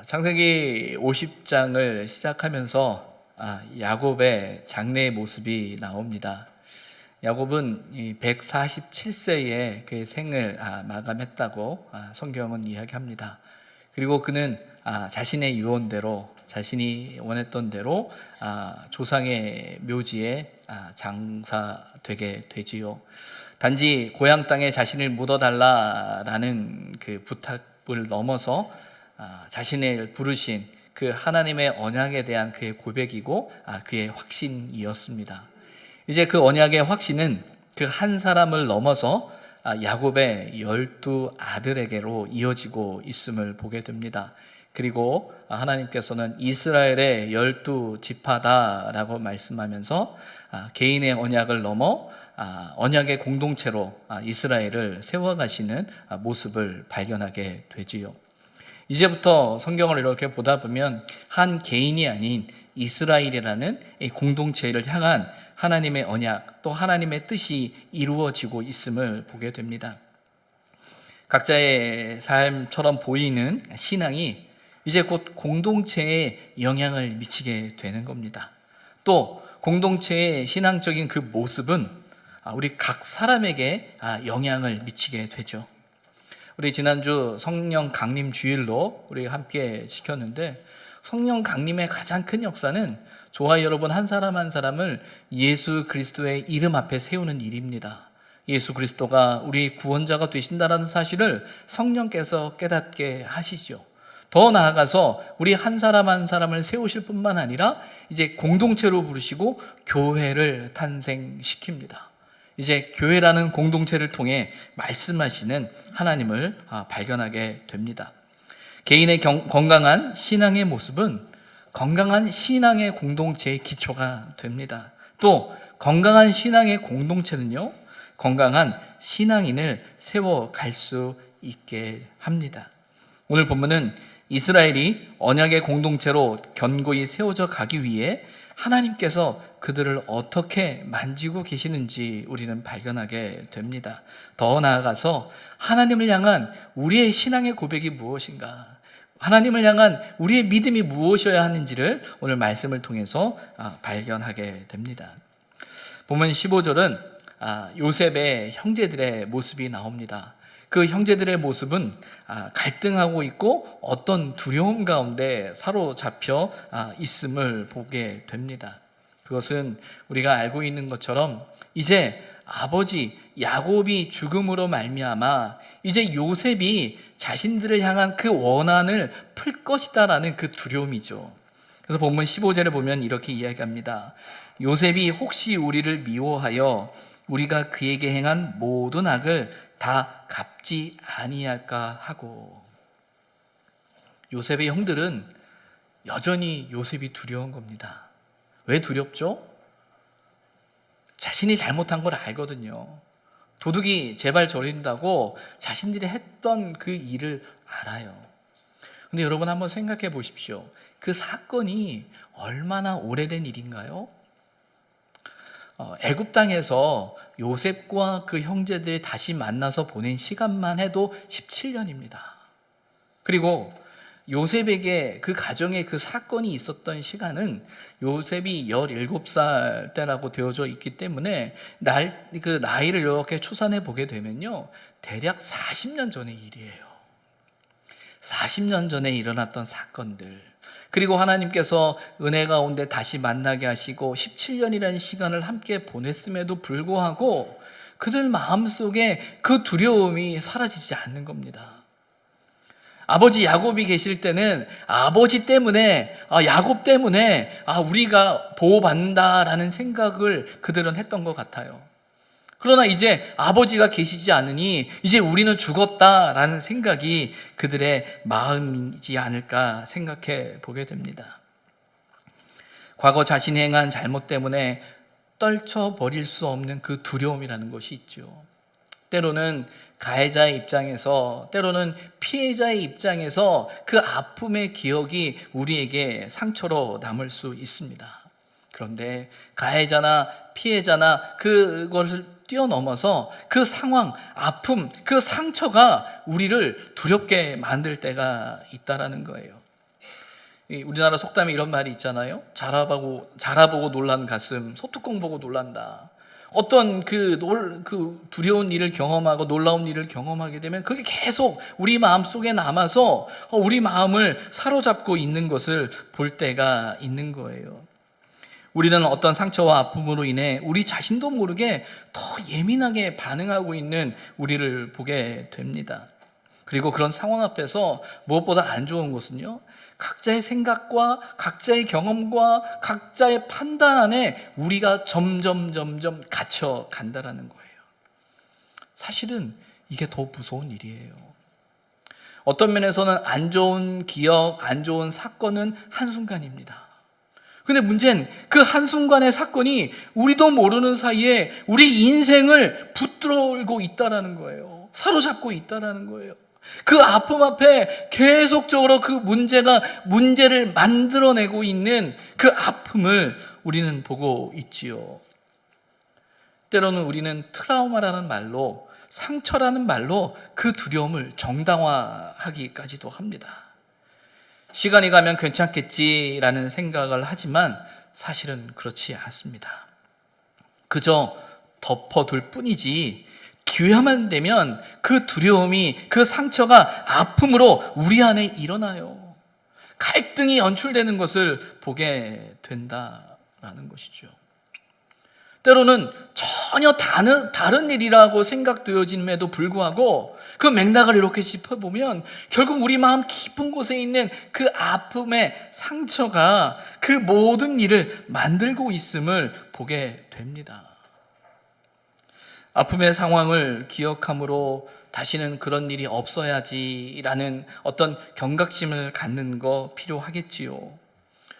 창세기 50장을 시작하면서 야곱의 장래의 모습이 나옵니다. 야곱은 147세에 그의 생을 마감했다고 성경은 이야기합니다. 그리고 그는 자신의 유언대로, 자신이 원했던 대로 조상의 묘지에 장사되게 되지요. 단지 고향 땅에 자신을 묻어달라라는 그 부탁을 넘어서 자신을 부르신 그 하나님의 언약에 대한 그의 고백이고 그의 확신이었습니다. 이제 그 언약의 확신은 그 한 사람을 넘어서 야곱의 12 아들에게로 이어지고 있음을 보게 됩니다. 그리고 하나님께서는 이스라엘의 12 지파다라고 말씀하면서 개인의 언약을 넘어 언약의 공동체로 이스라엘을 세워가시는 모습을 발견하게 되지요. 이제부터 성경을 이렇게 보다 보면 한 개인이 아닌 이스라엘이라는 이 공동체를 향한 하나님의 언약, 또 하나님의 뜻이 이루어지고 있음을 보게 됩니다. 각자의 삶처럼 보이는 신앙이 이제 곧 공동체에 영향을 미치게 되는 겁니다. 또 공동체의 신앙적인 그 모습은 우리 각 사람에게 영향을 미치게 되죠. 우리 지난주 성령 강림 주일로 우리 함께 지켰는데, 성령 강림의 가장 큰 역사는 저와 여러분 한 사람 한 사람을 예수 그리스도의 이름 앞에 세우는 일입니다. 예수 그리스도가 우리 구원자가 되신다는 사실을 성령께서 깨닫게 하시죠. 더 나아가서 우리 한 사람 한 사람을 세우실 뿐만 아니라 이제 공동체로 부르시고 교회를 탄생시킵니다. 이제 교회라는 공동체를 통해 말씀하시는 하나님을 발견하게 됩니다. 개인의 건강한 신앙의 모습은 건강한 신앙의 공동체의 기초가 됩니다. 또 건강한 신앙의 공동체는요, 건강한 신앙인을 세워갈 수 있게 합니다. 오늘 본문은 이스라엘이 언약의 공동체로 견고히 세워져 가기 위해 하나님께서 그들을 어떻게 만지고 계시는지 우리는 발견하게 됩니다. 더 나아가서 하나님을 향한 우리의 신앙의 고백이 무엇인가, 하나님을 향한 우리의 믿음이 무엇이어야 하는지를 오늘 말씀을 통해서 발견하게 됩니다. 보면 15절은 요셉의 형제들의 모습이 나옵니다. 그 형제들의 모습은 갈등하고 있고 어떤 두려움 가운데 사로잡혀 있음을 보게 됩니다. 그것은 우리가 알고 있는 것처럼 이제 아버지 야곱이 죽음으로 말미암아 이제 요셉이 자신들을 향한 그 원한을 풀 것이다라는 그 두려움이죠. 그래서 본문 15절에 보면 이렇게 이야기합니다. 요셉이 혹시 우리를 미워하여 우리가 그에게 행한 모든 악을 다 갚지 아니할까 하고. 요셉의 형들은 여전히 요셉이 두려운 겁니다. 왜 두렵죠? 자신이 잘못한 걸 알거든요. 도둑이 제발 저린다고 자신들이 했던 그 일을 알아요. 근데 여러분 한번 생각해 보십시오. 그 사건이 얼마나 오래된 일인가요? 애굽 땅에서 요셉과 그 형제들이 다시 만나서 보낸 시간만 해도 17년입니다. 그리고 요셉에게 그 가정에 그 사건이 있었던 시간은 요셉이 17살 때라고 되어져 있기 때문에 그 나이를 이렇게 추산해 보게 되면요, 대략 40년 전의 일이에요. 40년 전에 일어났던 사건들, 그리고 하나님께서 은혜 가운데 다시 만나게 하시고 17년이라는 시간을 함께 보냈음에도 불구하고 그들 마음속에 그 두려움이 사라지지 않는 겁니다. 아버지 야곱이 계실 때는 아버지 때문에, 야곱 때문에 우리가 보호받는다라는 생각을 그들은 했던 것 같아요. 그러나 이제 아버지가 계시지 않으니 이제 우리는 죽었다라는 생각이 그들의 마음이지 않을까 생각해 보게 됩니다. 과거 자신이 행한 잘못 때문에 떨쳐버릴 수 없는 그 두려움이라는 것이 있죠. 때로는 가해자의 입장에서, 때로는 피해자의 입장에서 그 아픔의 기억이 우리에게 상처로 남을 수 있습니다. 그런데 가해자나 피해자나 그것을 뛰어넘어서 그 상황, 아픔, 그 상처가 우리를 두렵게 만들 때가 있다라는 거예요. 우리나라 속담에 이런 말이 있잖아요. 자라보고 놀란 가슴, 소뚜껑 보고 놀란다. 어떤 그 두려운 일을 경험하고 놀라운 일을 경험하게 되면 그게 계속 우리 마음속에 남아서 우리 마음을 사로잡고 있는 것을 볼 때가 있는 거예요. 우리는 어떤 상처와 아픔으로 인해 우리 자신도 모르게 더 예민하게 반응하고 있는 우리를 보게 됩니다. 그리고 그런 상황 앞에서 무엇보다 안 좋은 것은요, 각자의 생각과 각자의 경험과 각자의 판단 안에 우리가 점점 갇혀 간다라는 거예요. 사실은 이게 더 무서운 일이에요. 어떤 면에서는 안 좋은 기억, 안 좋은 사건은 한순간입니다. 근데 문제는 그 한순간의 사건이 우리도 모르는 사이에 우리 인생을 붙들고 있다라는 거예요. 사로잡고 있다라는 거예요. 그 아픔 앞에 계속적으로 그 문제를 만들어내고 있는 그 아픔을 우리는 보고 있지요. 때로는 우리는 트라우마라는 말로, 상처라는 말로 그 두려움을 정당화하기까지도 합니다. 시간이 가면 괜찮겠지라는 생각을 하지만 사실은 그렇지 않습니다. 그저 덮어둘 뿐이지 기회만 되면 그 두려움이, 그 상처가 아픔으로 우리 안에 일어나요. 갈등이 연출되는 것을 보게 된다라는 것이죠. 때로는 전혀 다른 일이라고 생각되어짐에도 불구하고 그 맥락을 이렇게 짚어보면 결국 우리 마음 깊은 곳에 있는 그 아픔의 상처가 그 모든 일을 만들고 있음을 보게 됩니다. 아픔의 상황을 기억함으로 다시는 그런 일이 없어야지라는 어떤 경각심을 갖는 거 필요하겠지요.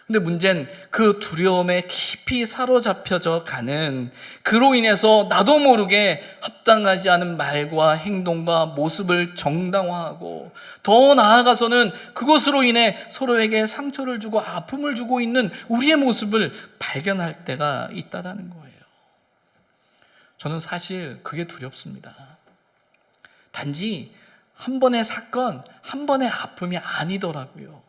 근데 문제는 그 두려움에 깊이 사로잡혀져 가는, 그로 인해서 나도 모르게 합당하지 않은 말과 행동과 모습을 정당화하고 더 나아가서는 그것으로 인해 서로에게 상처를 주고 아픔을 주고 있는 우리의 모습을 발견할 때가 있다라는 거예요. 저는 사실 그게 두렵습니다. 단지 한 번의 사건, 한 번의 아픔이 아니더라고요.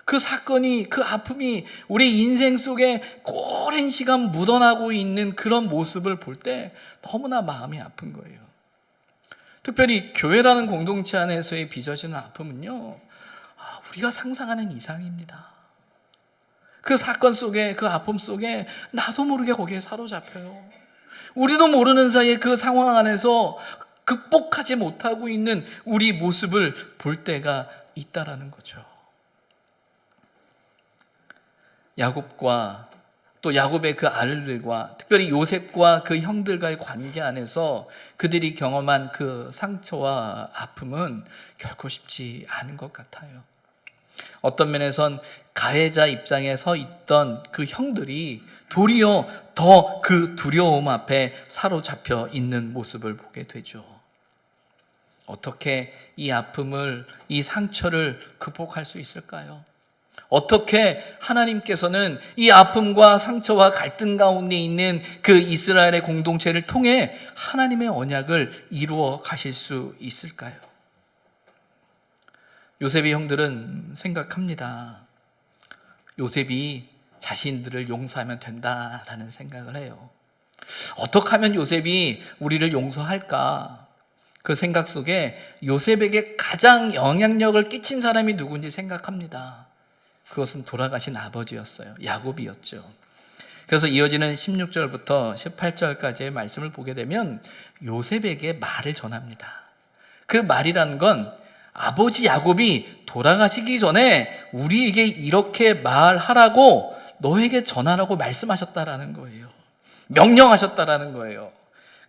그 사건이, 그 아픔이 우리 인생 속에 오랜 시간 묻어나고 있는 그런 모습을 볼 때 너무나 마음이 아픈 거예요. 특별히 교회라는 공동체 안에서의 빚어지는 아픔은요, 우리가 상상하는 이상입니다. 그 사건 속에, 그 아픔 속에 나도 모르게 거기에 사로잡혀요. 우리도 모르는 사이에 그 상황 안에서 극복하지 못하고 있는 우리 모습을 볼 때가 있다라는 거죠. 야곱과 또 야곱의 그 아들들과 특별히 요셉과 그 형들과의 관계 안에서 그들이 경험한 그 상처와 아픔은 결코 쉽지 않은 것 같아요. 어떤 면에선 가해자 입장에 서 있던 그 형들이 도리어 더 그 두려움 앞에 사로잡혀 있는 모습을 보게 되죠. 어떻게 이 아픔을, 이 상처를 극복할 수 있을까요? 어떻게 하나님께서는 이 아픔과 상처와 갈등 가운데 있는 그 이스라엘의 공동체를 통해 하나님의 언약을 이루어 가실 수 있을까요? 요셉의 형들은 생각합니다. 요셉이 자신들을 용서하면 된다라는 생각을 해요. 어떻게 하면 요셉이 우리를 용서할까? 그 생각 속에 요셉에게 가장 영향력을 끼친 사람이 누군지 생각합니다. 그것은 돌아가신 아버지였어요. 야곱이었죠. 그래서 이어지는 16절부터 18절까지의 말씀을 보게 되면 요셉에게 말을 전합니다. 그 말이라는 건 아버지 야곱이 돌아가시기 전에 우리에게 이렇게 말하라고 너에게 전하라고 말씀하셨다라는 거예요. 명령하셨다라는 거예요.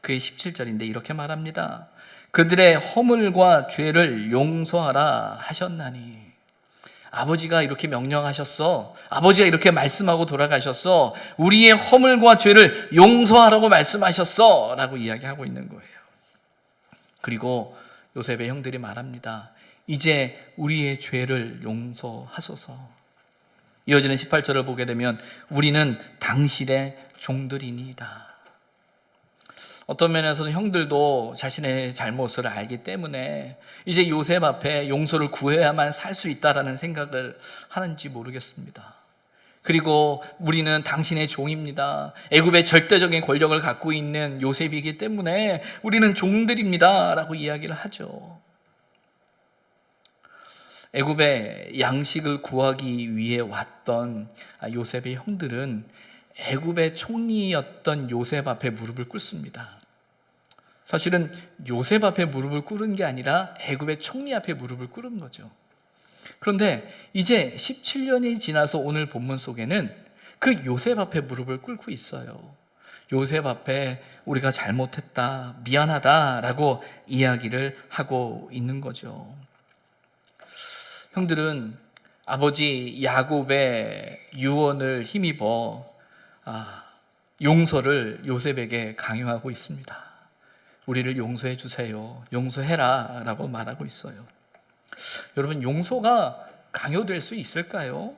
그게 17절인데 이렇게 말합니다. 그들의 허물과 죄를 용서하라 하셨나니. 아버지가 이렇게 명령하셨어. 아버지가 이렇게 말씀하고 돌아가셨어. 우리의 허물과 죄를 용서하라고 말씀하셨어. 라고 이야기하고 있는 거예요. 그리고 요셉의 형들이 말합니다. 이제 우리의 죄를 용서하소서. 이어지는 18절을 보게 되면 우리는 당신의 종들이니이다. 어떤 면에서는 형들도 자신의 잘못을 알기 때문에 이제 요셉 앞에 용서를 구해야만 살 수 있다라는 생각을 하는지 모르겠습니다. 그리고 우리는 당신의 종입니다. 애굽의 절대적인 권력을 갖고 있는 요셉이기 때문에 우리는 종들입니다 라고 이야기를 하죠. 애굽의 양식을 구하기 위해 왔던 요셉의 형들은 애굽의 총리였던 요셉 앞에 무릎을 꿇습니다. 사실은 요셉 앞에 무릎을 꿇은 게 아니라 애굽의 총리 앞에 무릎을 꿇은 거죠. 그런데 이제 17년이 지나서 오늘 본문 속에는 그 요셉 앞에 무릎을 꿇고 있어요. 요셉 앞에 우리가 잘못했다, 미안하다라고 이야기를 하고 있는 거죠. 형들은 아버지 야곱의 유언을 힘입어 용서를 요셉에게 강요하고 있습니다. 우리를 용서해 주세요. 용서해라 라고 말하고 있어요. 여러분, 용서가 강요될 수 있을까요?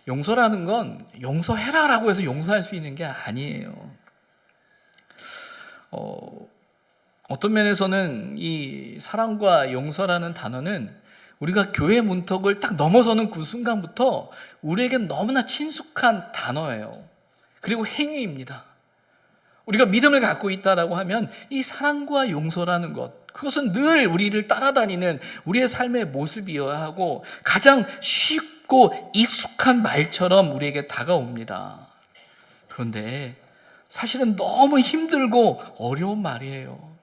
용서라는 건 용서해라 라고 해서 용서할 수 있는 게 아니에요. 어떤 면에서는 이 사랑과 용서라는 단어는 우리가 교회 문턱을 딱 넘어서는 그 순간부터 우리에게 너무나 친숙한 단어예요. 그리고 행위입니다. 우리가 믿음을 갖고 있다라고 하면 이 사랑과 용서라는 것, 그것은 늘 우리를 따라다니는 우리의 삶의 모습이어야 하고 가장 쉽고 익숙한 말처럼 우리에게 다가옵니다. 그런데 사실은 너무 힘들고 어려운 말이에요.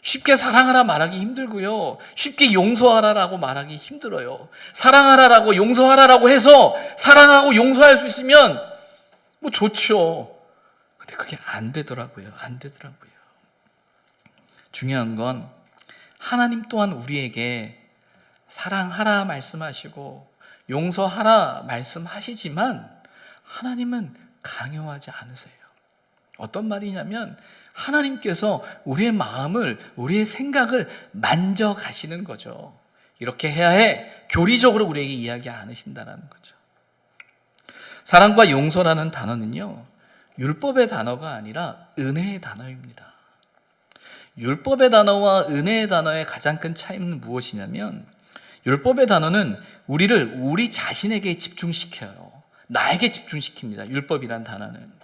쉽게 사랑하라 말하기 힘들고요. 쉽게 용서하라라고 말하기 힘들어요. 사랑하라라고 용서하라라고 해서 사랑하고 용서할 수 있으면 뭐 좋죠. 근데 그게 안 되더라고요. 중요한 건 하나님 또한 우리에게 사랑하라 말씀하시고 용서하라 말씀하시지만 하나님은 강요하지 않으세요. 어떤 말이냐면 하나님께서 우리의 마음을, 우리의 생각을 만져가시는 거죠. 이렇게 해야 해. 교리적으로 우리에게 이야기 안 하신다는 거죠. 사랑과 용서라는 단어는요, 율법의 단어가 아니라 은혜의 단어입니다. 율법의 단어와 은혜의 단어의 가장 큰 차이는 무엇이냐면 율법의 단어는 우리를 우리 자신에게 집중시켜요. 나에게 집중시킵니다. 율법이란 단어는.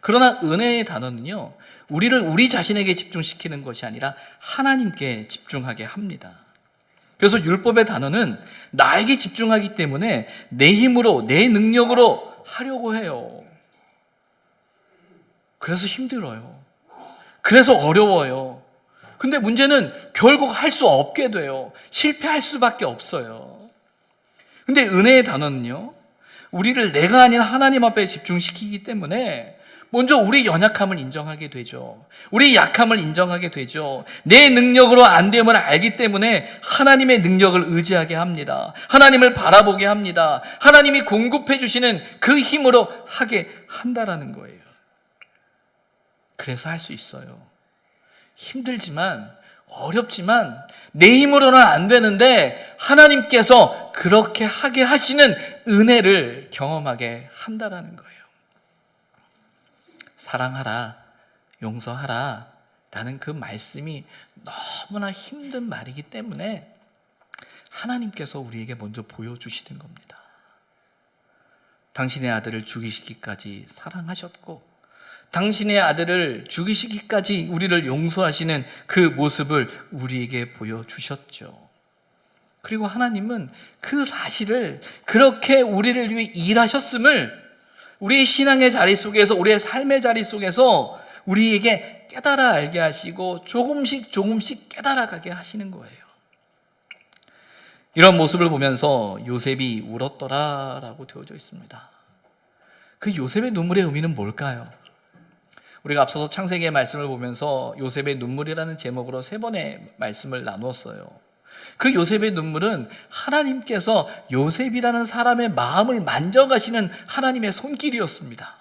그러나 은혜의 단어는요, 우리를 우리 자신에게 집중시키는 것이 아니라 하나님께 집중하게 합니다. 그래서 율법의 단어는 나에게 집중하기 때문에 내 힘으로, 내 능력으로 하려고 해요. 그래서 힘들어요. 그래서 어려워요. 근데 문제는 결국 할 수 없게 돼요. 실패할 수밖에 없어요. 근데 은혜의 단어는요, 우리를 내가 아닌 하나님 앞에 집중시키기 때문에 먼저 우리 연약함을 인정하게 되죠. 우리 약함을 인정하게 되죠. 내 능력으로 안 됨을 알기 때문에 하나님의 능력을 의지하게 합니다. 하나님을 바라보게 합니다. 하나님이 공급해 주시는 그 힘으로 하게 한다라는 거예요. 그래서 할 수 있어요. 힘들지만, 어렵지만 내 힘으로는 안 되는데 하나님께서 그렇게 하게 하시는 은혜를 경험하게 한다라는 거예요. 사랑하라, 용서하라 라는 그 말씀이 너무나 힘든 말이기 때문에 하나님께서 우리에게 먼저 보여주시는 겁니다. 당신의 아들을 죽이시기까지 사랑하셨고 당신의 아들을 죽이시기까지 우리를 용서하시는 그 모습을 우리에게 보여주셨죠. 그리고 하나님은 그 사실을 그렇게 우리를 위해 일하셨음을 우리의 신앙의 자리 속에서, 우리의 삶의 자리 속에서 우리에게 깨달아 알게 하시고 조금씩 깨달아가게 하시는 거예요. 이런 모습을 보면서 요셉이 울었더라라고 되어져 있습니다. 그 요셉의 눈물의 의미는 뭘까요? 우리가 앞서서 창세기의 말씀을 보면서 요셉의 눈물이라는 제목으로 3번의 말씀을 나누었어요. 그 요셉의 눈물은 하나님께서 요셉이라는 사람의 마음을 만져가시는 하나님의 손길이었습니다.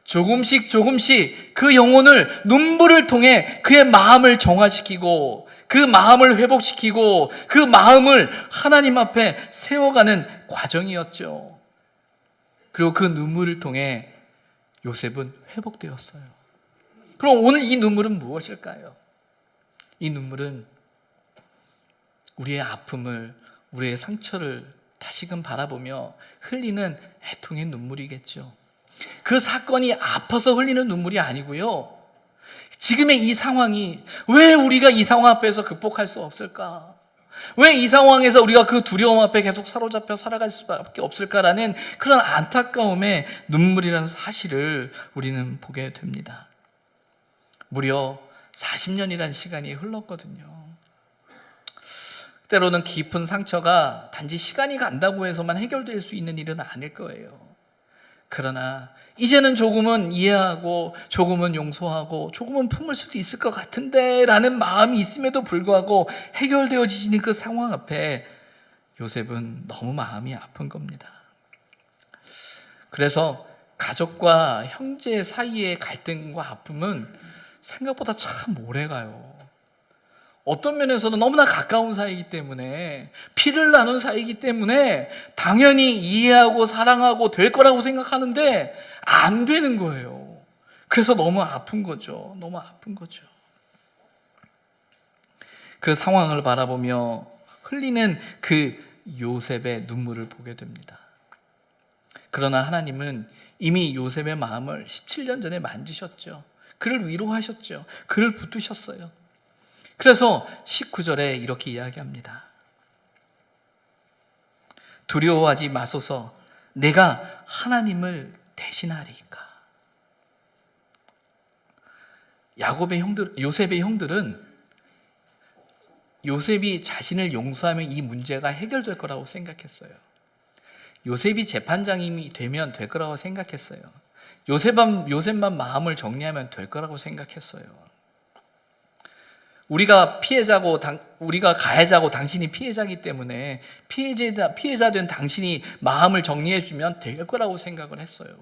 조금씩 그 영혼을 눈물을 통해 그의 마음을 정화시키고 그 마음을 회복시키고 그 마음을 하나님 앞에 세워가는 과정이었죠. 그리고 그 눈물을 통해 요셉은 회복되었어요. 그럼 오늘 이 눈물은 무엇일까요? 이 눈물은 우리의 아픔을, 우리의 상처를 다시금 바라보며 흘리는 애통의 눈물이겠죠. 그 사건이 아파서 흘리는 눈물이 아니고요, 지금의 이 상황이 왜 우리가 이 상황 앞에서 극복할 수 없을까? 왜 이 상황에서 우리가 그 두려움 앞에 계속 사로잡혀 살아갈 수밖에 없을까라는 그런 안타까움의 눈물이라는 사실을 우리는 보게 됩니다. 무려 40년이라는 시간이 흘렀거든요. 때로는 깊은 상처가 단지 시간이 간다고 해서만 해결될 수 있는 일은 아닐 거예요. 그러나 이제는 조금은 이해하고 조금은 용서하고 조금은 품을 수도 있을 것 같은데 라는 마음이 있음에도 불구하고 해결되어지는 그 상황 앞에 요셉은 너무 마음이 아픈 겁니다. 그래서 가족과 형제 사이의 갈등과 아픔은 생각보다 참 오래가요. 어떤 면에서는 너무나 가까운 사이이기 때문에, 피를 나눈 사이이기 때문에 당연히 이해하고 사랑하고 될 거라고 생각하는데 안 되는 거예요. 그래서 너무 아픈 거죠. 너무 아픈 거죠. 그 상황을 바라보며 흘리는 그 요셉의 눈물을 보게 됩니다. 그러나 하나님은 이미 요셉의 마음을 17년 전에 만지셨죠. 그를 위로하셨죠. 그를 붙드셨어요. 그래서 19절에 이렇게 이야기합니다. 두려워하지 마소서, 내가 하나님을 대신하리이까. 요셉의 형들은 요셉이 자신을 용서하면 이 문제가 해결될 거라고 생각했어요. 요셉이 재판장이 되면 될 거라고 생각했어요. 요셉만 마음을 정리하면 될 거라고 생각했어요. 우리가 피해자고 우리가 가해자고 당신이 피해자이기 때문에 피해자된 당신이 마음을 정리해주면 될 거라고 생각을 했어요.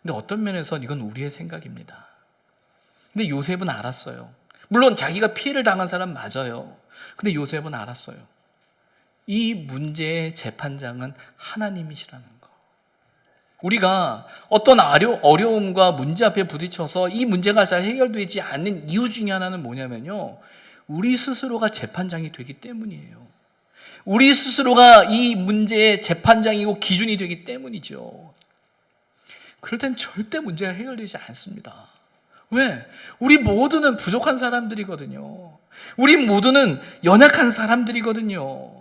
근데 어떤 면에서는 이건 우리의 생각입니다. 근데 요셉은 알았어요. 물론 자기가 피해를 당한 사람 맞아요. 근데 요셉은 알았어요. 이 문제의 재판장은 하나님이시라는 거. 우리가 어떤 어려움과 문제 앞에 부딪혀서 이 문제가 잘 해결되지 않는 이유 중에 하나는 뭐냐면요, 우리 스스로가 재판장이 되기 때문이에요. 우리 스스로가 이 문제의 재판장이고 기준이 되기 때문이죠. 그럴 땐 절대 문제가 해결되지 않습니다. 왜? 우리 모두는 부족한 사람들이거든요. 우리 모두는 연약한 사람들이거든요.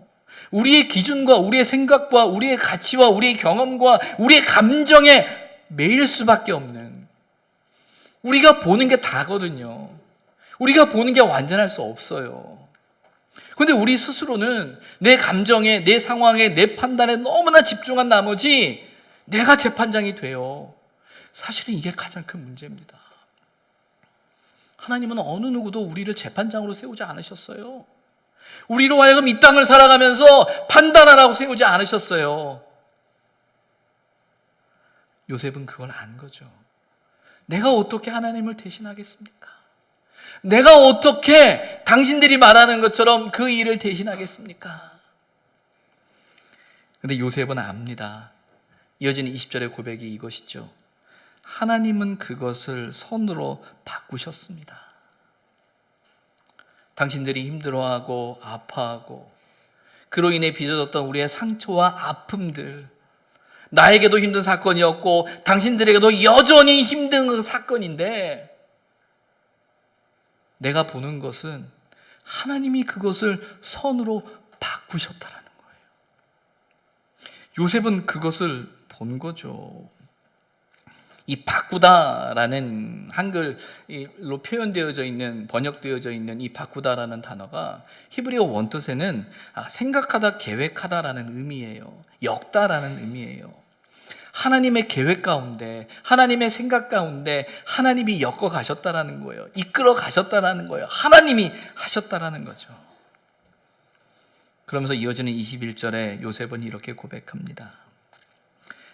우리의 기준과 우리의 생각과 우리의 가치와 우리의 경험과 우리의 감정에 매일 수밖에 없는, 우리가 보는 게 다거든요. 우리가 보는 게 완전할 수 없어요. 그런데 우리 스스로는 내 감정에, 내 상황에, 내 판단에 너무나 집중한 나머지 내가 재판장이 돼요. 사실은 이게 가장 큰 문제입니다. 하나님은 어느 누구도 우리를 재판장으로 세우지 않으셨어요. 우리로 하여금 이 땅을 살아가면서 판단하라고 세우지 않으셨어요. 요셉은 그걸 안 거죠. 내가 어떻게 하나님을 대신하겠습니까? 내가 어떻게 당신들이 말하는 것처럼 그 일을 대신하겠습니까? 그런데 요셉은 압니다. 이어지는 20절의 고백이 이것이죠. 하나님은 그것을 선으로 바꾸셨습니다. 당신들이 힘들어하고 아파하고 그로 인해 빚어졌던 우리의 상처와 아픔들, 나에게도 힘든 사건이었고 당신들에게도 여전히 힘든 그 사건인데, 내가 보는 것은 하나님이 그것을 선으로 바꾸셨다라는 거예요. 요셉은 그것을 본 거죠. 이 바꾸다라는 한글로 표현되어져 있는, 번역되어져 있는 이 바꾸다라는 단어가 히브리어 원뜻에는 생각하다, 계획하다라는 의미예요. 엮다라는 의미예요. 하나님의 계획 가운데, 하나님의 생각 가운데 하나님이 엮어 가셨다라는 거예요. 이끌어 가셨다라는 거예요. 하나님이 하셨다라는 거죠. 그러면서 이어지는 21절에 요셉은 이렇게 고백합니다.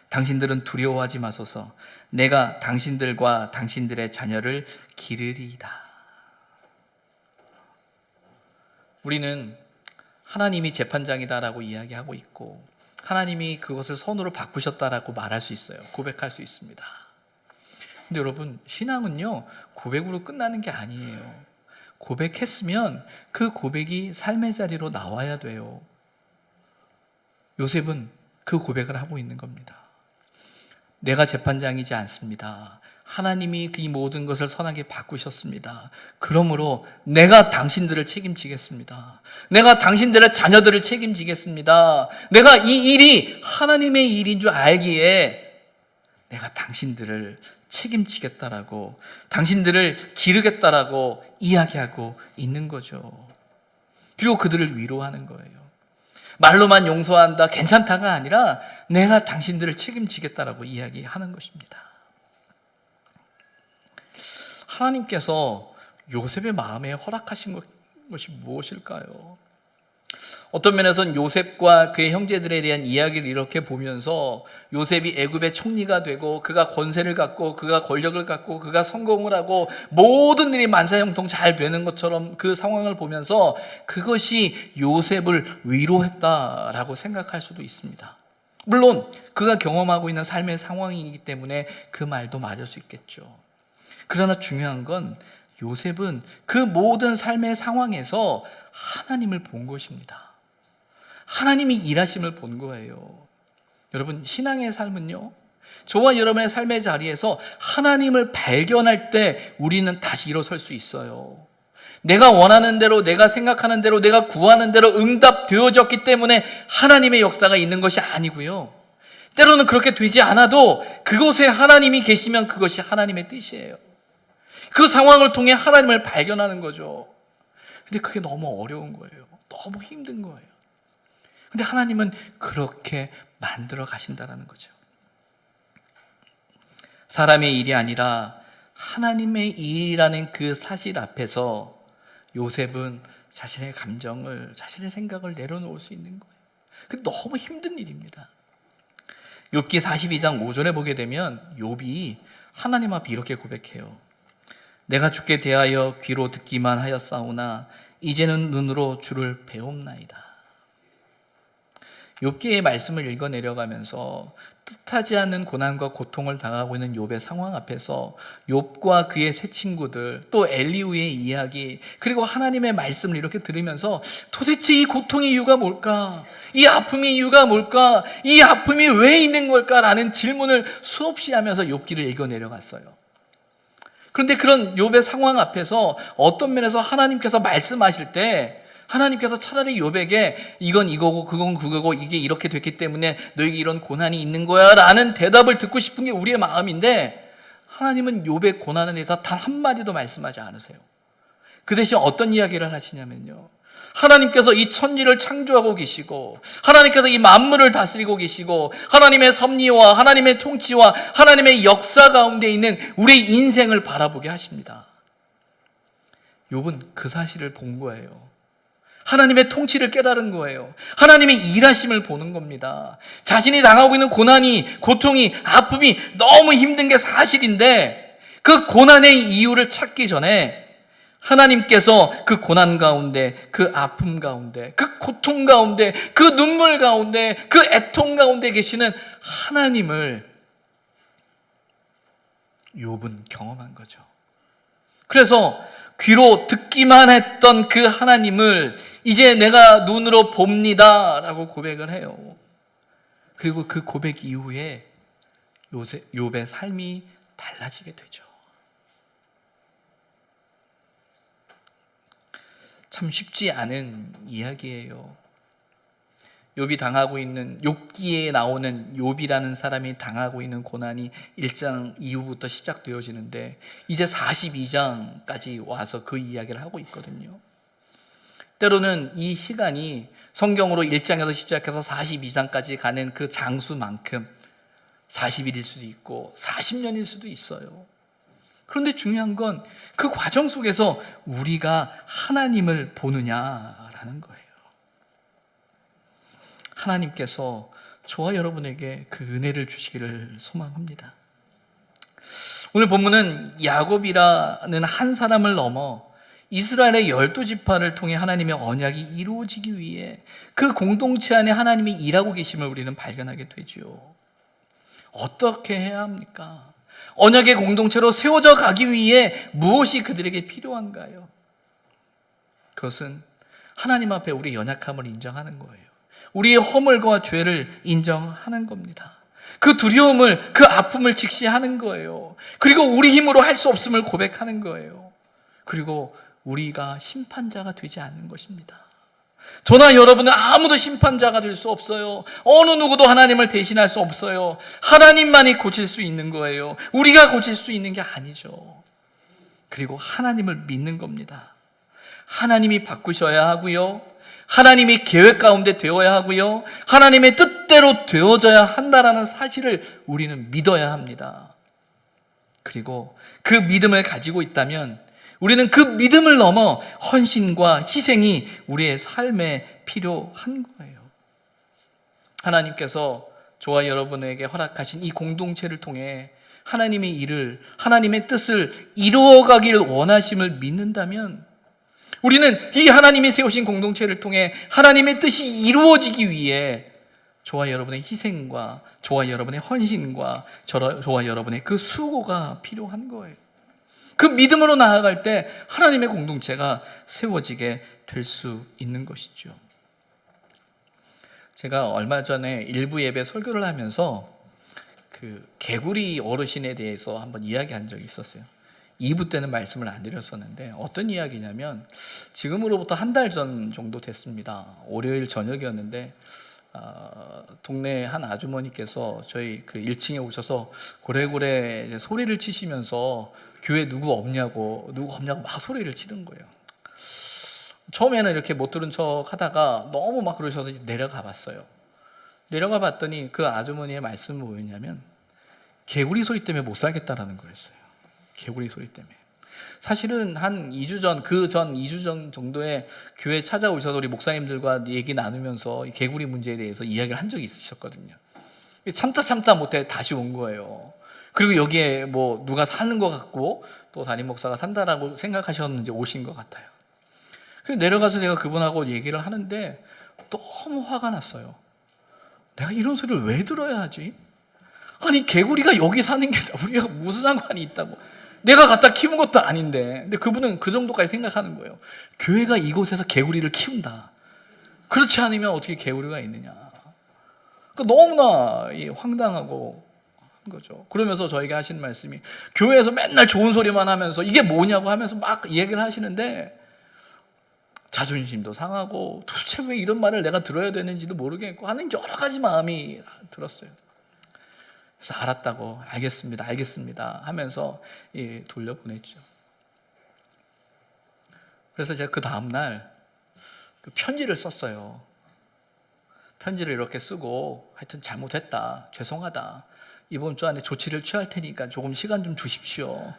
당신들은 두려워하지 마소서, 내가 당신들과 당신들의 자녀를 기르리이다. 우리는 하나님이 재판장이다라고 이야기하고 있고 하나님이 그것을 선으로 바꾸셨다라고 말할 수 있어요. 고백할 수 있습니다. 근데 여러분, 신앙은요, 고백으로 끝나는 게 아니에요. 고백했으면 그 고백이 삶의 자리로 나와야 돼요. 요셉은 그 고백을 하고 있는 겁니다. 내가 재판장이지 않습니다. 하나님이 이 모든 것을 선하게 바꾸셨습니다. 그러므로 내가 당신들을 책임지겠습니다. 내가 당신들의 자녀들을 책임지겠습니다. 내가 이 일이 하나님의 일인 줄 알기에 내가 당신들을 책임지겠다라고, 당신들을 기르겠다라고 이야기하고 있는 거죠. 그리고 그들을 위로하는 거예요. 말로만 용서한다, 괜찮다가 아니라 내가 당신들을 책임지겠다라고 이야기하는 것입니다. 하나님께서 요셉의 마음에 허락하신 것이 무엇일까요? 어떤 면에서는 요셉과 그의 형제들에 대한 이야기를 이렇게 보면서 요셉이 애굽의 총리가 되고 그가 권세를 갖고 그가 권력을 갖고 그가 성공을 하고 모든 일이 만사형통 잘 되는 것처럼 그 상황을 보면서 그것이 요셉을 위로했다라고 생각할 수도 있습니다. 물론 그가 경험하고 있는 삶의 상황이기 때문에 그 말도 맞을 수 있겠죠. 그러나 중요한 건 요셉은 그 모든 삶의 상황에서 하나님을 본 것입니다. 하나님이 일하심을 본 거예요. 여러분, 신앙의 삶은요, 저와 여러분의 삶의 자리에서 하나님을 발견할 때 우리는 다시 일어설 수 있어요. 내가 원하는 대로, 내가 생각하는 대로, 내가 구하는 대로 응답되어졌기 때문에 하나님의 역사가 있는 것이 아니고요, 때로는 그렇게 되지 않아도 그곳에 하나님이 계시면 그것이 하나님의 뜻이에요. 그 상황을 통해 하나님을 발견하는 거죠. 근데 그게 너무 어려운 거예요. 너무 힘든 거예요. 근데 하나님은 그렇게 만들어 가신다는 거죠. 사람의 일이 아니라 하나님의 일이라는 그 사실 앞에서 요셉은 자신의 감정을, 자신의 생각을 내려놓을 수 있는 거예요. 그게 너무 힘든 일입니다. 욥기 42장 5절에 보게 되면 욥이 하나님 앞에 이렇게 고백해요. 내가 주께 대하여 귀로 듣기만 하였사오나 이제는 눈으로 주를 배움나이다. 욥기의 말씀을 읽어 내려가면서 뜻하지 않은 고난과 고통을 당하고 있는 욥의 상황 앞에서 욥과 그의 세 친구들, 또 엘리후의 이야기, 그리고 하나님의 말씀을 이렇게 들으면서 도대체 이 고통의 이유가 뭘까? 이 아픔의 이유가 뭘까? 이 아픔이 왜 있는 걸까라는 질문을 수없이 하면서 욥기를 읽어 내려갔어요. 그런데 그런 욥의 상황 앞에서 어떤 면에서 하나님께서 말씀하실 때 하나님께서 차라리 욥에게 이건 이거고 그건 그거고 이게 이렇게 됐기 때문에 너에게 이런 고난이 있는 거야 라는 대답을 듣고 싶은 게 우리의 마음인데, 하나님은 욥의 고난에 대해서 단 한마디도 말씀하지 않으세요. 그 대신 어떤 이야기를 하시냐면요, 하나님께서 이 천지를 창조하고 계시고 하나님께서 이 만물을 다스리고 계시고 하나님의 섭리와 하나님의 통치와 하나님의 역사 가운데 있는 우리의 인생을 바라보게 하십니다. 욥은 그 사실을 본 거예요. 하나님의 통치를 깨달은 거예요. 하나님의 일하심을 보는 겁니다. 자신이 당하고 있는 고난이, 고통이, 아픔이 너무 힘든 게 사실인데 그 고난의 이유를 찾기 전에 하나님께서 그 고난 가운데, 그 아픔 가운데, 그 고통 가운데, 그 눈물 가운데, 그 애통 가운데 계시는 하나님을 욥은 경험한 거죠. 그래서 귀로 듣기만 했던 그 하나님을 이제 내가 눈으로 봅니다 라고 고백을 해요. 그리고 그 고백 이후에 욥의 삶이 달라지게 되죠. 참 쉽지 않은 이야기예요. 욥이 당하고 있는, 욥기에 나오는 욥이라는 사람이 당하고 있는 고난이 1장 이후부터 시작되어지는데 이제 42장까지 와서 그 이야기를 하고 있거든요. 때로는 이 시간이 성경으로 1장에서 시작해서 42장까지 가는 그 장수만큼 40일일 수도 있고 40년일 수도 있어요. 그런데 중요한 건 그 과정 속에서 우리가 하나님을 보느냐라는 거예요. 하나님께서 저와 여러분에게 그 은혜를 주시기를 소망합니다. 오늘 본문은 야곱이라는 한 사람을 넘어 이스라엘의 12지파를 통해 하나님의 언약이 이루어지기 위해 그 공동체 안에 하나님이 일하고 계심을 우리는 발견하게 되죠. 어떻게 해야 합니까? 언약의 공동체로 세워져 가기 위해 무엇이 그들에게 필요한가요? 그것은 하나님 앞에 우리의 연약함을 인정하는 거예요. 우리의 허물과 죄를 인정하는 겁니다. 그 두려움을, 그 아픔을 직시하는 거예요. 그리고 우리 힘으로 할 수 없음을 고백하는 거예요. 그리고 우리가 심판자가 되지 않는 것입니다. 저나 여러분은 아무도 심판자가 될 수 없어요. 어느 누구도 하나님을 대신할 수 없어요. 하나님만이 고칠 수 있는 거예요. 우리가 고칠 수 있는 게 아니죠. 그리고 하나님을 믿는 겁니다. 하나님이 바꾸셔야 하고요, 하나님의 계획 가운데 되어야 하고요, 하나님의 뜻대로 되어져야 한다라는 사실을 우리는 믿어야 합니다. 그리고 그 믿음을 가지고 있다면 우리는 그 믿음을 넘어 헌신과 희생이 우리의 삶에 필요한 거예요. 하나님께서 저와 여러분에게 허락하신 이 공동체를 통해 하나님의 일을, 하나님의 뜻을 이루어가길 원하심을 믿는다면 우리는 이 하나님이 세우신 공동체를 통해 하나님의 뜻이 이루어지기 위해 저와 여러분의 희생과 저와 여러분의 헌신과 저와 여러분의 그 수고가 필요한 거예요. 그 믿음으로 나아갈 때 하나님의 공동체가 세워지게 될 수 있는 것이죠. 제가 얼마 전에 일부 예배 설교를 하면서 그 개구리 어르신에 대해서 한번 이야기한 적이 있었어요. 2부 때는 말씀을 안 드렸었는데 어떤 이야기냐면, 지금으로부터 한 달 전 정도 됐습니다. 월요일 저녁이었는데 동네 한 아주머니께서 저희 그 1층에 오셔서 고래고래 이제 소리를 치시면서 교회 누구 없냐고 막 소리를 치는 거예요. 처음에는 이렇게 못 들은 척 하다가 너무 막 그러셔서 이제 내려가 봤어요. 내려가 봤더니 그 아주머니의 말씀은 뭐였냐면 개구리 소리 때문에 못 살겠다라는 거였어요. 개구리 소리 때문에. 사실은 한 2주 전, 그 전 2주 전 정도에 교회 찾아오셔서 우리 목사님들과 얘기 나누면서 개구리 문제에 대해서 이야기를 한 적이 있으셨거든요. 참다 못해 다시 온 거예요. 그리고 여기에 뭐 누가 사는 것 같고 또 담임 목사가 산다라고 생각하셨는지 오신 것 같아요. 그래서 내려가서 제가 그분하고 얘기를 하는데 너무 화가 났어요. 내가 이런 소리를 왜 들어야 하지? 아니 개구리가 여기 사는 게 우리가 무슨 상관이 있다고. 내가 갖다 키운 것도 아닌데. 근데 그분은 그 정도까지 생각하는 거예요. 교회가 이곳에서 개구리를 키운다. 그렇지 않으면 어떻게 개구리가 있느냐. 그러니까 너무나 황당하고 한 거죠. 그러면서 저에게 하시는 말씀이, 교회에서 맨날 좋은 소리만 하면서 이게 뭐냐고 하면서 막 얘기를 하시는데 자존심도 상하고 도대체 왜 이런 말을 내가 들어야 되는지도 모르겠고 하는 여러 가지 마음이 들었어요. 그래서 알았다고, 알겠습니다 하면서 돌려보냈죠. 그래서 제가 그 다음날 그 편지를 썼어요. 편지를 이렇게 쓰고, 하여튼 잘못했다, 죄송하다, 이번 주 안에 조치를 취할 테니까 조금 시간 좀 주십시오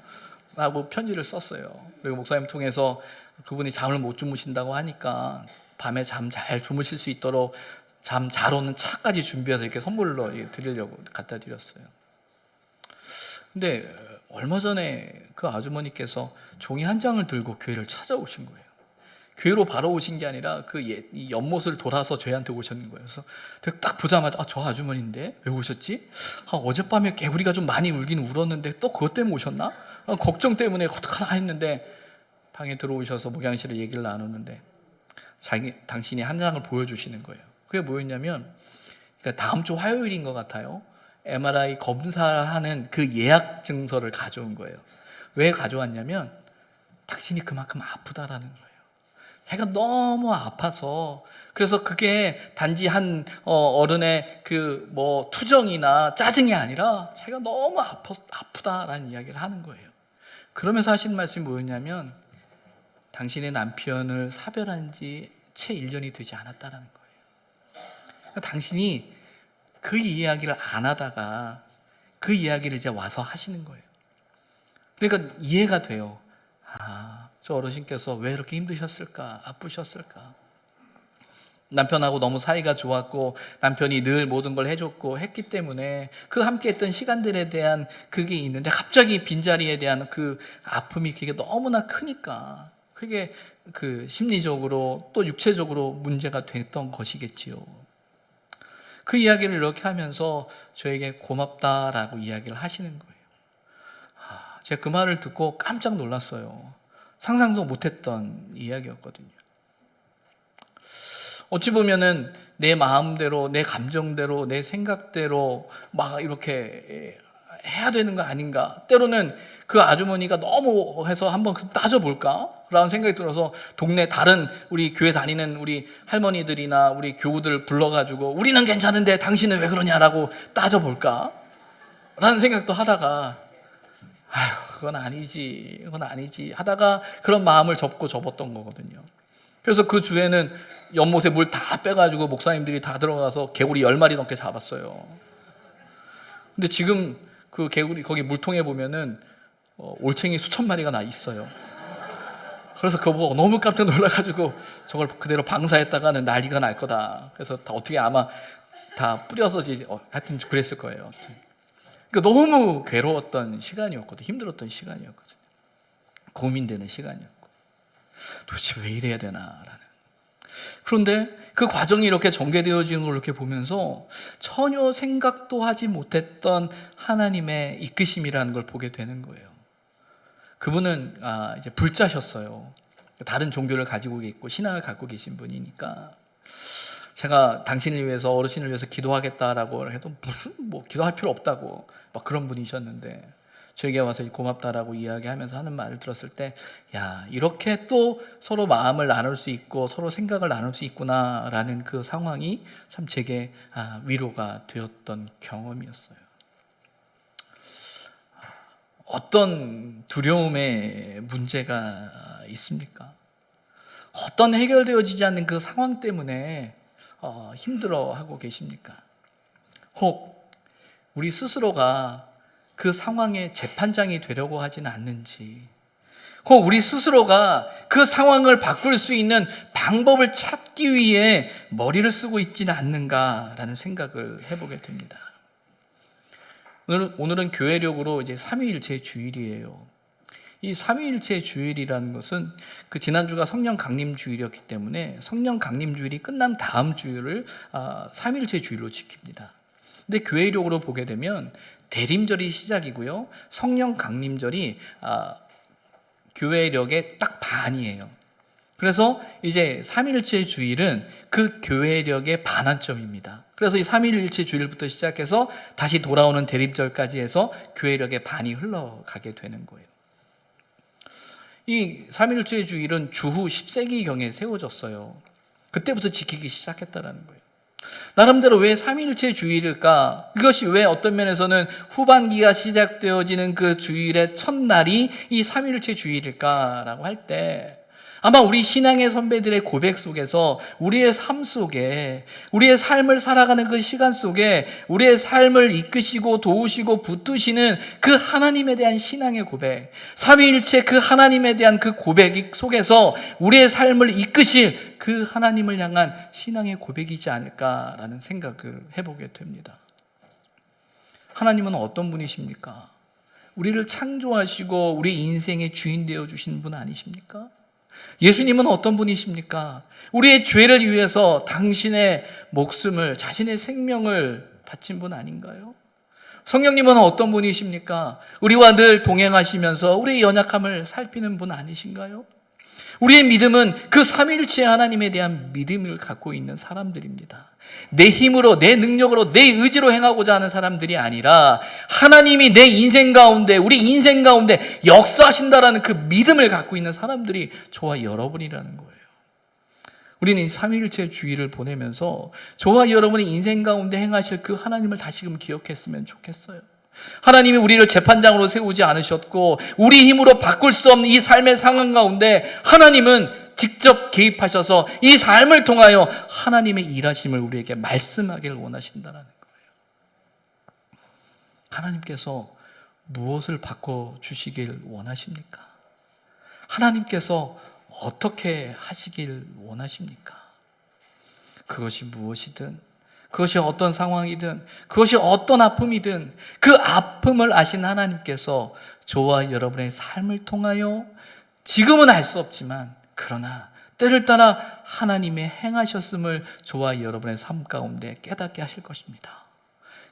라고 편지를 썼어요. 그리고 목사님 통해서 그분이 잠을 못 주무신다고 하니까 밤에 잠 잘 주무실 수 있도록 잠 잘 오는 차까지 준비해서 이렇게 선물로 드리려고 갖다 드렸어요. 근데 얼마 전에 그 아주머니께서 종이 한 장을 들고 교회를 찾아오신 거예요. 교회로 바로 오신 게 아니라 이 연못을 돌아서 저희한테 오셨는 거예요. 그래서 딱 보자마자 저 아주머니인데 왜 오셨지? 어젯밤에 개구리가 좀 많이 울긴 울었는데 또 그것 때문에 오셨나? 걱정 때문에 어떡하나 했는데 방에 들어오셔서 목양실에 얘기를 나누는데 당신이 한 장을 보여주시는 거예요. 그게 뭐였냐면, 그러니까 다음 주 화요일인 것 같아요. MRI 검사하는 그 예약 증서를 가져온 거예요. 왜 가져왔냐면 당신이 그만큼 아프다라는 거예요. 자기가 너무 아파서, 그래서 그게 단지 한 어른의 그 뭐 투정이나 짜증이 아니라 자기가 너무 아프다라는 이야기를 하는 거예요. 그러면서 하시는 말씀이 뭐였냐면, 당신의 남편을 사별한 지 채 1년이 되지 않았다라는 거예요. 그러니까 당신이 그 이야기를 안 하다가 그 이야기를 이제 와서 하시는 거예요. 그러니까 이해가 돼요. 저 어르신께서 왜 이렇게 힘드셨을까, 아프셨을까. 남편하고 너무 사이가 좋았고 남편이 늘 모든 걸 해줬고 했기 때문에 그 함께 했던 시간들에 대한 그게 있는데, 갑자기 빈자리에 대한 그 아픔이 그게 너무나 크니까 그게 그 심리적으로 또 육체적으로 문제가 됐던 것이겠지요. 그 이야기를 이렇게 하면서 저에게 고맙다라고 이야기를 하시는 거예요. 제가 그 말을 듣고 깜짝 놀랐어요. 상상도 못했던 이야기였거든요. 어찌 보면은 내 마음대로, 내 감정대로, 내 생각대로 막 이렇게 해야 되는 거 아닌가? 때로는 그 아주머니가 너무 해서 한번 따져볼까? 라는 생각이 들어서 동네 다른 우리 교회 다니는 우리 할머니들이나 우리 교우들 불러가지고 우리는 괜찮은데 당신은 왜 그러냐라고 따져볼까? 라는 생각도 하다가 아휴, 그건 아니지 하다가 그런 마음을 접었던 거거든요. 그래서 그 주에는 연못에 물 다 빼가지고 목사님들이 다 들어가서 개구리 10마리 넘게 잡았어요. 근데 지금 그 개구리 거기 물통에 보면은 올챙이 수천 마리가 나 있어요. 그래서 그거 보고 너무 깜짝 놀라가지고 저걸 그대로 방사했다가는 난리가 날 거다. 그래서 다 어떻게 아마 다 뿌려서 하여튼 그랬을 거예요. 그러니까 너무 괴로웠던 시간이었거든. 힘들었던 시간이었거든. 고민되는 시간이었고 도대체 왜 이래야 되나라는. 그런데 그 과정이 이렇게 전개되어지는 걸 이렇게 보면서 전혀 생각도 하지 못했던 하나님의 이끄심이라는 걸 보게 되는 거예요. 그분은 이제 불자셨어요. 다른 종교를 가지고 있고 신앙을 갖고 계신 분이니까 제가 당신을 위해서, 어르신을 위해서 기도하겠다라고 해도 무슨 기도할 필요 없다고 막 그런 분이셨는데 저에게 와서 고맙다라고 이야기하면서 하는 말을 들었을 때, 야, 이렇게 또 서로 마음을 나눌 수 있고 서로 생각을 나눌 수 있구나라는 그 상황이 참 제게 위로가 되었던 경험이었어요. 어떤 두려움의 문제가 있습니까? 어떤 해결되어지지 않는 그 상황 때문에 힘들어하고 계십니까? 혹 우리 스스로가 그 상황의 재판장이 되려고 하지는 않는지, 혹 우리 스스로가 그 상황을 바꿀 수 있는 방법을 찾기 위해 머리를 쓰고 있지는 않는가라는 생각을 해보게 됩니다. 오늘은 교회력으로 이제 삼위일체 주일이에요. 이 삼위일체 주일이라는 것은 그 지난주가 성령 강림 주일이었기 때문에 성령 강림 주일이 끝난 다음 주일을 삼위일체 주일로 지킵니다. 근데 교회력으로 보게 되면 대림절이 시작이고요, 성령 강림절이 교회력의 딱 반이에요. 그래서 이제 삼위일체 주일은 그 교회력의 반환점입니다. 그래서 이 삼위일체 주일부터 시작해서 다시 돌아오는 대림절까지 해서 교회력의 반이 흘러가게 되는 거예요. 이 삼위일체 주일은 주후 10세기경에 세워졌어요. 그때부터 지키기 시작했다는 거예요. 나름대로 왜 삼위일체 주일일까? 이것이 왜 어떤 면에서는 후반기가 시작되어지는 그 주일의 첫날이 이 삼위일체 주일일까라고 할 때, 아마 우리 신앙의 선배들의 고백 속에서 우리의 삶 속에, 우리의 삶을 살아가는 그 시간 속에 우리의 삶을 이끄시고 도우시고 붙드시는 그 하나님에 대한 신앙의 고백, 삼위일체 그 하나님에 대한 그 고백 속에서 우리의 삶을 이끄실 그 하나님을 향한 신앙의 고백이지 않을까라는 생각을 해보게 됩니다. 하나님은 어떤 분이십니까? 우리를 창조하시고 우리 인생의 주인 되어주신 분 아니십니까? 예수님은 어떤 분이십니까? 우리의 죄를 위해서 당신의 목숨을, 자신의 생명을 바친 분 아닌가요? 성령님은 어떤 분이십니까? 우리와 늘 동행하시면서 우리의 연약함을 살피는 분 아니신가요? 우리의 믿음은 그 삼위일체 하나님에 대한 믿음을 갖고 있는 사람들입니다. 내 힘으로, 내 능력으로, 내 의지로 행하고자 하는 사람들이 아니라 하나님이 내 인생 가운데, 우리 인생 가운데 역사하신다라는 그 믿음을 갖고 있는 사람들이 저와 여러분이라는 거예요. 우리는 삼위일체 주일을 보내면서 저와 여러분의 인생 가운데 행하실 그 하나님을 다시금 기억했으면 좋겠어요. 하나님이 우리를 재판장으로 세우지 않으셨고 우리 힘으로 바꿀 수 없는 이 삶의 상황 가운데 하나님은 직접 개입하셔서 이 삶을 통하여 하나님의 일하심을 우리에게 말씀하기를 원하신다는 거예요. 하나님께서 무엇을 바꿔주시길 원하십니까? 하나님께서 어떻게 하시길 원하십니까? 그것이 무엇이든, 그것이 어떤 상황이든, 그것이 어떤 아픔이든 그 아픔을 아신 하나님께서 저와 여러분의 삶을 통하여 지금은 알 수 없지만 그러나 때를 따라 하나님의 행하셨음을 저와 여러분의 삶 가운데 깨닫게 하실 것입니다.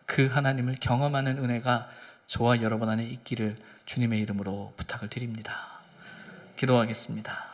그 하나님을 경험하는 은혜가 저와 여러분 안에 있기를 주님의 이름으로 부탁을 드립니다. 기도하겠습니다.